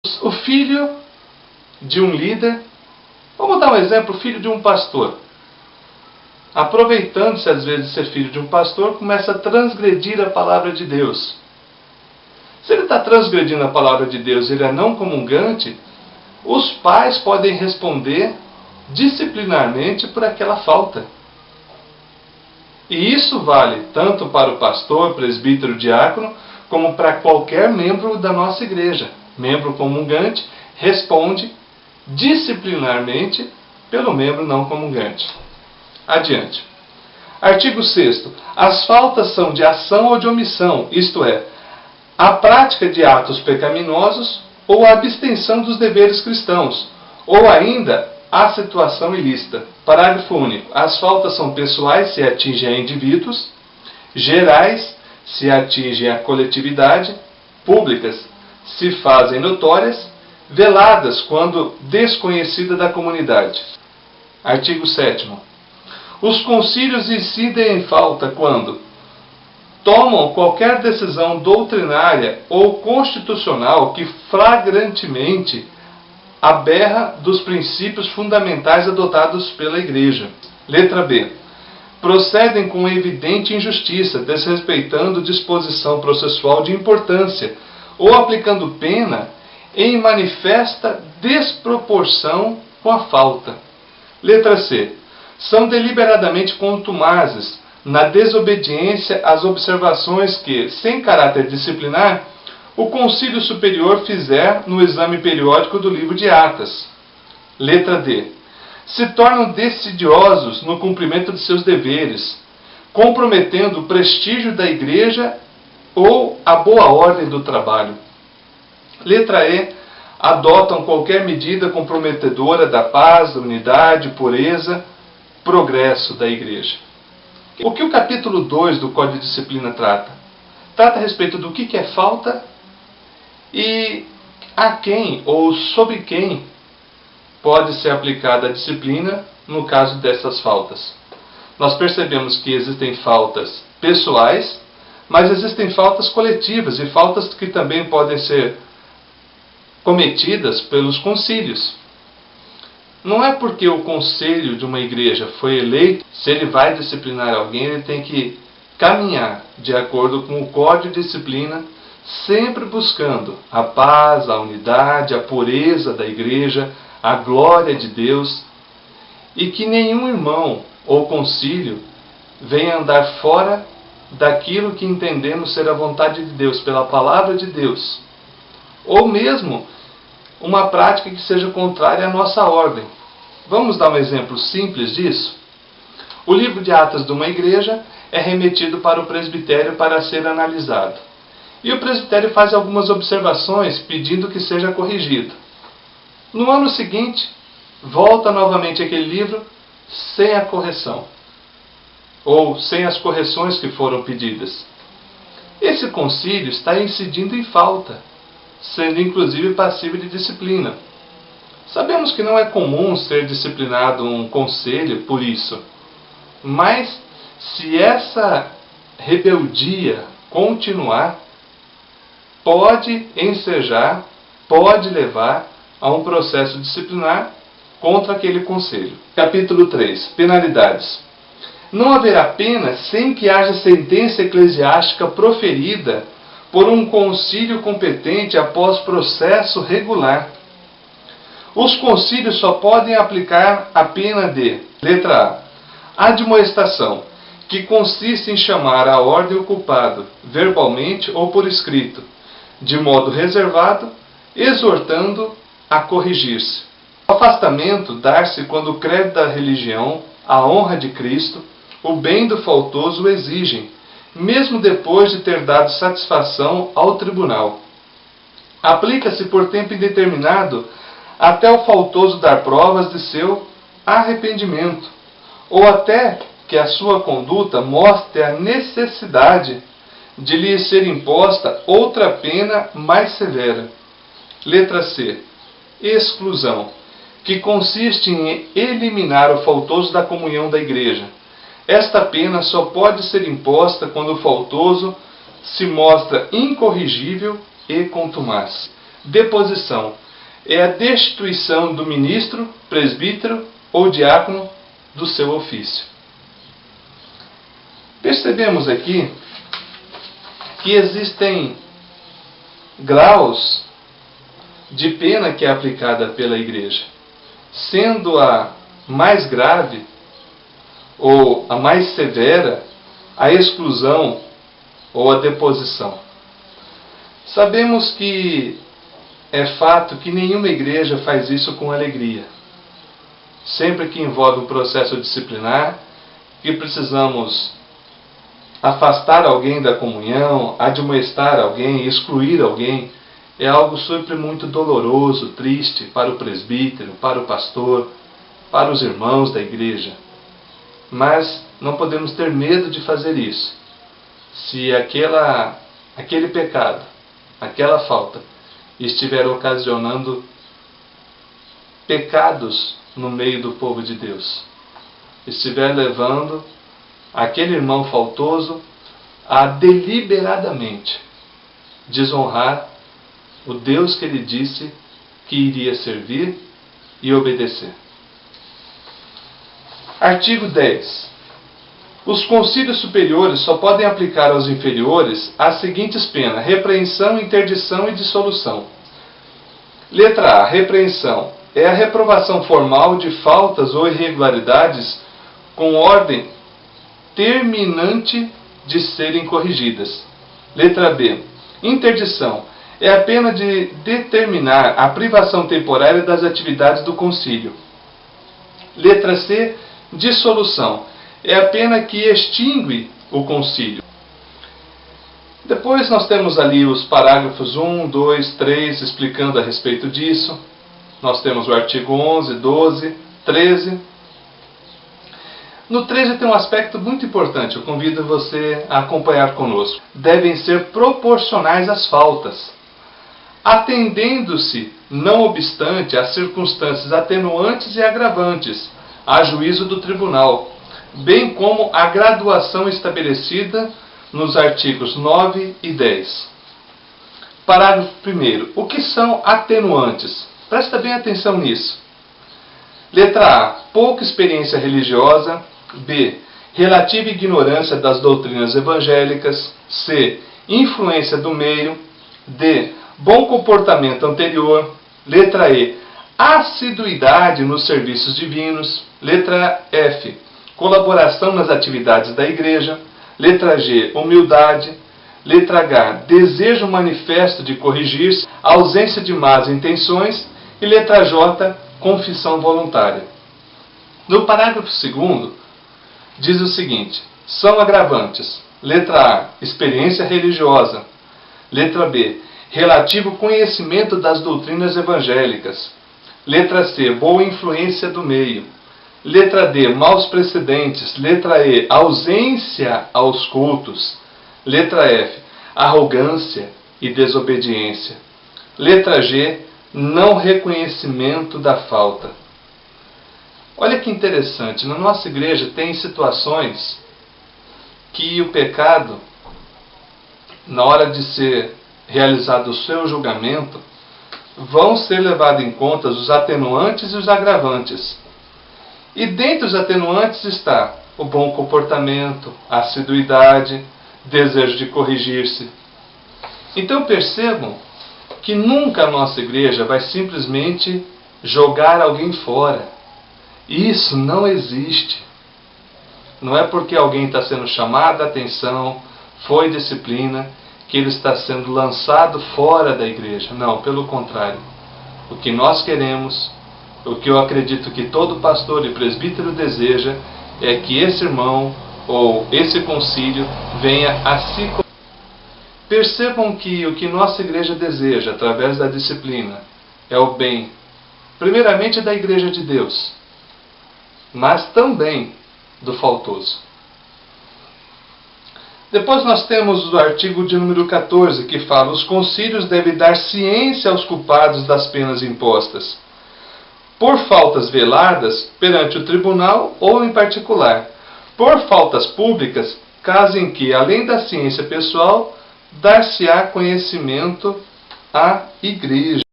O filho de um líder, vamos dar um exemplo, o filho de um pastor, aproveitando-se às vezes de ser filho de um pastor, começa a transgredir a palavra de Deus. Se ele está transgredindo a palavra de Deus e ele é não comungante, os pais podem responder disciplinarmente por aquela falta. E isso vale tanto para o pastor, presbítero, diácono, como para qualquer membro da nossa igreja. Membro comungante responde disciplinarmente pelo membro não comungante. Adiante. Artigo 6º. As faltas são de ação ou de omissão, isto é, a prática de atos pecaminosos ou a abstenção dos deveres cristãos, ou ainda a situação ilícita. Parágrafo único. As faltas são pessoais se atingem a indivíduos, gerais se atingem a coletividade, públicas se fazem notórias, veladas quando desconhecida da comunidade. Artigo 7º. Os concílios incidem em falta quando tomam qualquer decisão doutrinária ou constitucional que flagrantemente aberra dos princípios fundamentais adotados pela Igreja. Letra B. Procedem com evidente injustiça, desrespeitando disposição processual de importância, ou aplicando pena em manifesta desproporção com a falta. Letra C. São deliberadamente contumazes na desobediência às observações que, sem caráter disciplinar, o Concílio Superior fizer no exame periódico do livro de Atas. Letra D. Se tornam decidiosos no cumprimento de seus deveres, comprometendo o prestígio da Igreja ou a boa ordem do trabalho. Letra E. Adotam qualquer medida comprometedora da paz, da unidade, pureza, progresso da Igreja. O que o capítulo 2 do Código de Disciplina trata? Trata a respeito do que é falta e a quem ou sobre quem pode ser aplicada a disciplina no caso dessas faltas. Nós percebemos que existem faltas pessoais, mas existem faltas coletivas e faltas que também podem ser cometidas pelos concílios. Não é porque o conselho de uma igreja foi eleito, se ele vai disciplinar alguém, ele tem que caminhar de acordo com o código de disciplina, sempre buscando a paz, a unidade, a pureza da igreja, a glória de Deus, e que nenhum irmão ou concílio venha andar fora daquilo que entendemos ser a vontade de Deus, pela palavra de Deus, ou mesmo uma prática que seja contrária à nossa ordem. Vamos dar um exemplo simples disso? O livro de Atas de uma igreja é remetido para o presbitério para ser analisado. E o presbitério faz algumas observações pedindo que seja corrigido. No ano seguinte, volta novamente aquele livro sem a correção, ou sem as correções que foram pedidas. Esse concílio está incidindo em falta, sendo inclusive passível de disciplina. Sabemos que não é comum ser disciplinado um conselho por isso, mas se essa rebeldia continuar, pode ensejar, pode levar a um processo disciplinar contra aquele conselho. Capítulo 3. Penalidades. Não haverá pena sem que haja sentença eclesiástica proferida por um concílio competente após processo regular. Os concílios só podem aplicar a pena de: letra A. Admoestação, que consiste em chamar à ordem o culpado, verbalmente ou por escrito, de modo reservado, exortando a corrigir-se. O afastamento dar-se quando o credo da religião, a honra de Cristo, o bem do faltoso o exigem, mesmo depois de ter dado satisfação ao tribunal. Aplica-se por tempo indeterminado até o faltoso dar provas de seu arrependimento, ou até que a sua conduta mostre a necessidade de lhe ser imposta outra pena mais severa. Letra C. Exclusão, que consiste em eliminar o faltoso da comunhão da igreja. Esta pena só pode ser imposta quando o faltoso se mostra incorrigível e contumaz. Deposição é a destituição do ministro, presbítero ou diácono do seu ofício. Percebemos aqui que existem graus de pena que é aplicada pela igreja, sendo a mais grave ou a mais severa a exclusão ou a deposição. Sabemos que é fato que nenhuma igreja faz isso com alegria. Sempre que envolve um processo disciplinar, que precisamos afastar alguém da comunhão, admoestar alguém, excluir alguém, é algo sempre muito doloroso, triste para o presbítero, para o pastor, para os irmãos da igreja. Mas não podemos ter medo de fazer isso. Se aquele pecado, aquela falta, estiver ocasionando pecados no meio do povo de Deus, estiver levando aquele irmão faltoso a deliberadamente desonrar o Deus que ele disse que iria servir e obedecer. Artigo 10. Os concílios superiores só podem aplicar aos inferiores as seguintes penas: repreensão, interdição e dissolução. Letra A. Repreensão é a reprovação formal de faltas ou irregularidades com ordem terminante de serem corrigidas. Letra B. Interdição é a pena de determinar a privação temporária das atividades do concílio. Letra C. Dissolução é a pena que extingue o concílio. Depois nós temos ali os parágrafos 1, 2, 3 explicando a respeito disso. Nós temos o artigo 11, 12, 13. No 13 tem um aspecto muito importante, eu convido você a acompanhar conosco. Devem ser proporcionais às faltas, atendendo-se, não obstante, às circunstâncias atenuantes e agravantes, a juízo do tribunal, bem como a graduação estabelecida nos artigos 9 e 10. Parágrafo 1º. O que são atenuantes? Presta bem atenção nisso. Letra A. Pouca experiência religiosa. B. Relativa ignorância das doutrinas evangélicas. C. Influência do meio. D. Bom comportamento anterior. Letra E. Assiduidade nos serviços divinos. Letra F. Colaboração nas atividades da igreja. Letra G. Humildade. Letra H. Desejo manifesto de corrigir-se, ausência de más intenções. E letra J. Confissão voluntária. No parágrafo 2º, diz o seguinte: são agravantes. Letra A. Experiência religiosa. Letra B. Relativo conhecimento das doutrinas evangélicas. Letra C. Boa influência do meio. Letra D. Maus precedentes. Letra E. Ausência aos cultos. Letra F. Arrogância e desobediência. Letra G. Não reconhecimento da falta. Olha que interessante, na nossa igreja tem situações que o pecado, na hora de ser realizado o seu julgamento, vão ser levados em conta os atenuantes e os agravantes. E dentre os atenuantes está o bom comportamento, a assiduidade, desejo de corrigir-se. Então percebam que nunca a nossa igreja vai simplesmente jogar alguém fora. Isso não existe. Não é porque alguém está sendo chamado a atenção, foi disciplina, que ele está sendo lançado fora da igreja. Não, pelo contrário. O que nós queremos, o que eu acredito que todo pastor e presbítero deseja, é que esse irmão ou esse concílio venha a se... Percebam que o que nossa igreja deseja, através da disciplina, é o bem, primeiramente da igreja de Deus, mas também do faltoso. Depois nós temos o artigo de número 14, que fala: os concílios devem dar ciência aos culpados das penas impostas, por faltas veladas perante o tribunal ou em particular, por faltas públicas, caso em que, além da ciência pessoal, dar-se-á conhecimento a igreja.